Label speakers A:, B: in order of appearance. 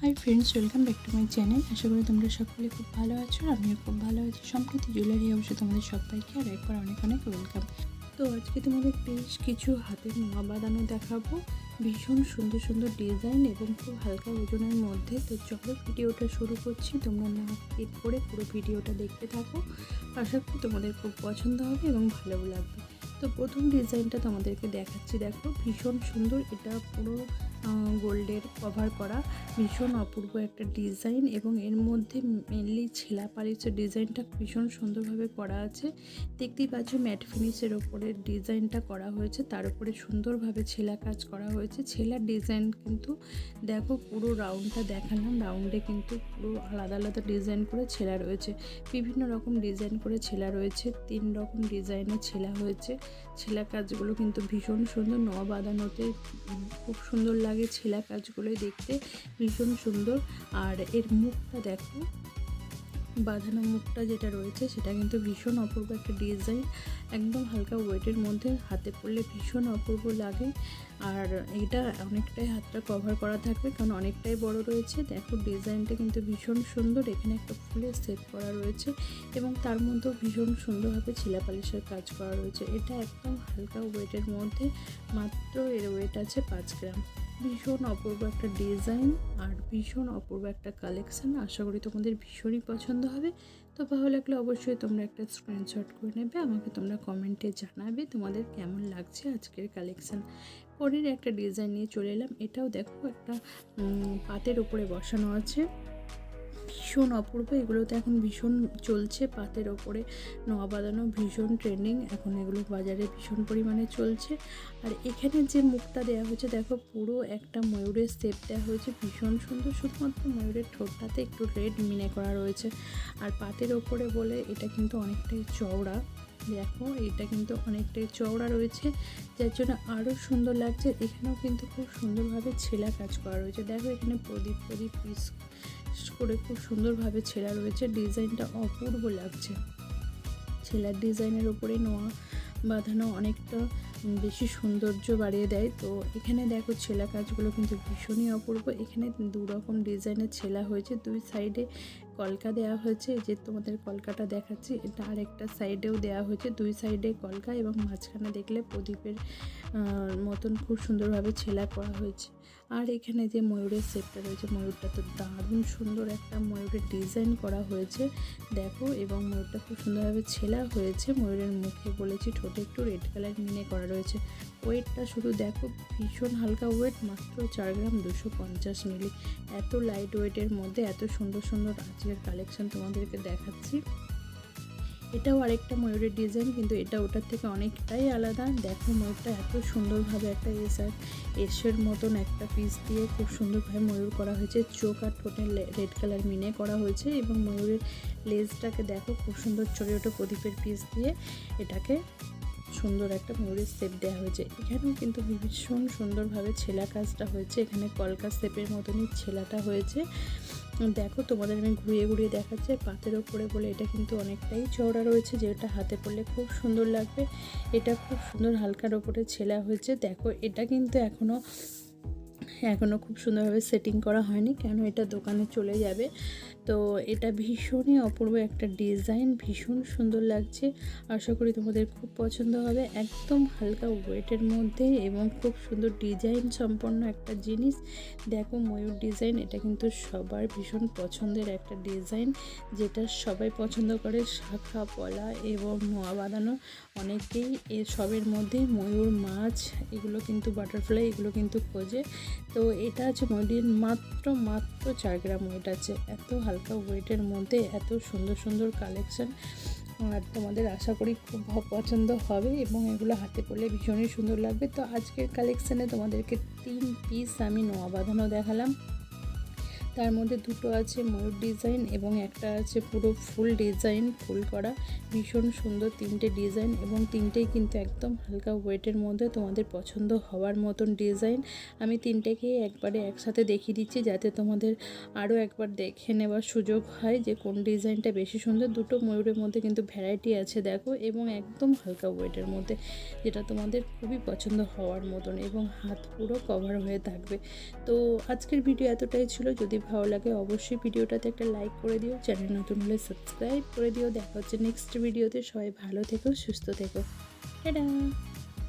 A: High friends, welcome back to my channel. আশা করি তোমরা সকলে খুব ভালো আছো। আমিও খুব ভালো আছি। সম্প্রতি জুয়েলারি হাউসে তোমাদের সবাইকে আর একবার অনেক অনেক ওয়েলকাম। তো আজকে তোমাদের বেশ কিছু হাতের নোয়া বাঁধানো দেখাবো, ভীষণ সুন্দর সুন্দর ডিজাইন এবং খুব হালকা ওজনের মধ্যে। তো চলো ভিডিওটা শুরু করছি। তোমরা না স্কিপ করে পুরো ভিডিওটা দেখতে থাকো। আশা করি তোমাদের খুব পছন্দ হবে এবং ভালো লাগবে। তো প্রথম ডিজাইনটা তোমাদেরকে দেখাচ্ছি। দেখো, ভীষণ সুন্দর। এটা পুরো গোল্ডের কভার করা, ভীষণ অপূর্ব একটা ডিজাইন এবং এর মধ্যে মেনলি ছেলা পালিশের ডিজাইনটা ভীষণ সুন্দরভাবে করা আছে। দেখতেই পাচ্ছ ম্যাট ফিনিশের ওপরে ডিজাইনটা করা হয়েছে, তার উপরে সুন্দরভাবে ছেলা কাজ করা হয়েছে। ছেলার ডিজাইন কিন্তু দেখো, পুরো রাউন্ডটা দেখালাম, রাউন্ডে কিন্তু পুরো আলাদা আলাদা ডিজাইন করে ছেলা রয়েছে, বিভিন্ন রকম ডিজাইন করে ছেলা রয়েছে, 3 রকম ডিজাইনে ছেলা হয়েছে। ছেলা কাজগুলো কিন্তু ভীষণ সুন্দর, নোয়া বাঁধানোতে খুব সুন্দর লাগে ছেলা কাজগুলোই দেখতে, ভীষণ সুন্দর। আর এর মুখটা দেখো, বাঁধানো মুখটা যেটা রয়েছে সেটা কিন্তু ভীষণ অপূর্ব একটা ডিজাইন, একদম হালকা ওয়েটের মধ্যে, হাতে পরলে ভীষণ অপূর্ব লাগে। আর এটা অনেকটাই হাতটা কভার করা থাকবে কারণ অনেকটাই বড় রয়েছে। দেখো ডিজাইনটা কিন্তু ভীষণ সুন্দর, এখানে একটা ফুলের সেট করা রয়েছে এবং তার মধ্যেও ভীষণ সুন্দরভাবে ছিলা পালিশের কাজ করা রয়েছে। এটা একদম হালকা ওয়েটের মধ্যে, মাত্র এর ওয়েট আছে 5 গ্রাম। ভীষণ অপূর্ব একটা ডিজাইন আর ভীষণ অপূর্ব একটা কালেকশান। আশা করি তোমাদের ভীষণই পছন্দ হবে। তো ভালো লাগলে অবশ্যই তোমরা একটা স্ক্রিনশট করে নেবে, আমাকে তোমরা কমেন্টে জানাবে তোমাদের কেমন লাগছে আজকের কালেকশান। পরের একটা ডিজাইন নিয়ে চলে এলাম। এটাও দেখো একটা পাতের উপরে বসানো আছে, ভীষণ অপূর্ব। এগুলোতে এখন ভীষণ চলছে, পাতের ওপরে নোয়া বাঁধানো ভীষণ ট্রেন্ডিং এখন, এগুলো বাজারে ভীষণ পরিমাণে চলছে। আর এখানে যে মুখটা দেওয়া হয়েছে দেখো, পুরো একটা ময়ূরের শেপ দেওয়া হয়েছে, ভীষণ সুন্দর। শুধুমাত্র ময়ূরের ঠোঁটটাতে একটু রেড মিনে করা রয়েছে। আর পাতের ওপরে বলে এটা কিন্তু অনেকটাই চওড়া। দেখো এটা কিন্তু অনেকটাই চওড়া রয়েছে, যার জন্য আরও সুন্দর লাগছে। এখানেও কিন্তু খুব সুন্দরভাবে ছেলা কাজ করা রয়েছে। দেখো এখানে প্রদীপ পিস করে খুব সুন্দরভাবে ছেলা রয়েছে, ডিজাইনটা অপূর্ব লাগছে। ছেলার ডিজাইনের উপরে নোয়া বাঁধানো অনেকটা বেশি সৌন্দর্য বাড়িয়ে দেয়। তো এখানে দেখো ছেলা কাজগুলো কিন্তু ভীষণই অপূর্ব। এখানে 2 রকম ডিজাইনের ছেলা হয়েছে, 2 সাইডে কলকা দেওয়া হয়েছে। যে তোমাদের কলকাটা দেখাচ্ছি এটা আরেকটা সাইডেও দেওয়া হয়েছে, 2 সাইডে কলকা এবং মাঝখানে দেখলে প্রদীপের মতন খুব সুন্দরভাবে ছেলা করা হয়েছে। আর এখানে যে ময়ূরের শেপটা রয়েছে, ময়ূরটা তো দারুণ সুন্দর একটা ময়ূরের ডিজাইন করা হয়েছে দেখো, এবং ময়ূরটা খুব সুন্দরভাবে ছেলা হয়েছে। ময়ূরের মুখে বলেছি ঠোঁটে একটু রেড কালার মিনে করা রয়েছে। ওয়েটটা শুধু দেখো, ভীষণ হালকা ওয়েট, মাত্র 4 গ্রাম 250 মিলি। এত লাইট ওয়েটের মধ্যে এত সুন্দর সুন্দর আজকের কালেকশন তোমাদেরকে দেখাচ্ছি। এটাও আরেকটা ময়ূরের ডিজাইন, কিন্তু এটা ওটার থেকে অনেকটাই আলাদা। দেখো ময়ূরটা এত সুন্দরভাবে একটা এসের মতন একটা পিস দিয়ে খুব সুন্দরভাবে ময়ূর করা হয়েছে, চোখ আর ঠোঁটে রেড কালার মিনে করা হয়েছে। এবং ময়ূরের লেজটাকে দেখো খুব সুন্দর ছোটো ছোটো প্রদীপের পিস দিয়ে এটাকে সুন্দর একটা ময়ূরের শেপ দেওয়া হয়েছে। এখানেও কিন্তু ভীষণ সুন্দরভাবে ছেলা কাজটা হয়েছে, এখানে কলকা শেপের মতনই ছেলাটা হয়েছে। দেখো তোমাদের আমি ঘুরিয়ে ঘুরিয়ে দেখাচ্ছি। পাতের ওপরে বলে এটা কিন্তু অনেকটাই চওড়া রয়েছে, যেটা হাতে পরলে খুব সুন্দর লাগবে। এটা খুব সুন্দর হালকার ওপরে ছেলা হয়েছে। দেখো এটা কিন্তু এখনও খুব সুন্দরভাবে সেটিং করা হয়নি, কেন এটা দোকানে চলে যাবে। তো এটা ভীষণই অপূর্ব একটা ডিজাইন, ভীষণ সুন্দর লাগছে। আশা করি তোমাদের খুব পছন্দ হবে। একদম হালকা ওয়েটের মধ্যে এবং খুব সুন্দর ডিজাইন সম্পন্ন একটা জিনিস। দেখো ময়ূর ডিজাইন, এটা কিন্তু সবার ভীষণ পছন্দের একটা ডিজাইন, যেটা সবাই পছন্দ করে। শাখা পলা এবং নোয়া বাঁধানো অনেকেই সবের মধ্যেই ময়ূর, মাছ, এগুলো কিন্তু বাটারফ্লাই, এগুলো কিন্তু খোঁজে। তো এটা আছে ময়ূরের মাত্র 4 গ্রাম ওয়েট আছে। এত হালকা ওয়েটের মধ্যে এত সুন্দর সুন্দর কালেকশান, আর তোমাদের আশা করি খুব পছন্দ হবে এবং এগুলো হাতে পরলে ভীষণই সুন্দর লাগবে। তো আজকের কালেকশানে তোমাদেরকে 3 পিস আমি নোয়া বাঁধানো দেখালাম, তার মধ্যে 2টো আছে ময়ূর ডিজাইন এবং একটা আছে পুরো ফুল ডিজাইন, ফুল করা, ভীষণ সুন্দর 3টে ডিজাইন এবং 3টেই কিন্তু একদম হালকা ওয়েটের মধ্যে, তোমাদের পছন্দ হওয়ার মতন ডিজাইন। আমি 3টেকেই একবারে একসাথে দেখিয়ে দিচ্ছি যাতে তোমাদের আরও একবার দেখে নেওয়ার সুযোগ হয় যে কোন ডিজাইনটা বেশি সুন্দর। 2টো ময়ূরের মধ্যে কিন্তু ভ্যারাইটি আছে দেখো, এবং একদম হালকা ওয়েটের মধ্যে, যেটা তোমাদের খুবই পছন্দ হওয়ার মতন এবং হাত পুরো কভার হয়ে থাকবে। তো আজকের ভিডিও এতটাই ছিল। যদি ভালো লাগে অবশ্যই ভিডিওটাতে একটা লাইক করে দিও, চ্যানেল নতুন হলে সাবস্ক্রাইব করে দিও। দেখা হচ্ছে নেক্সট ভিডিওতে। সবাই ভালো থেকো, সুস্থ থেকো। টাটা।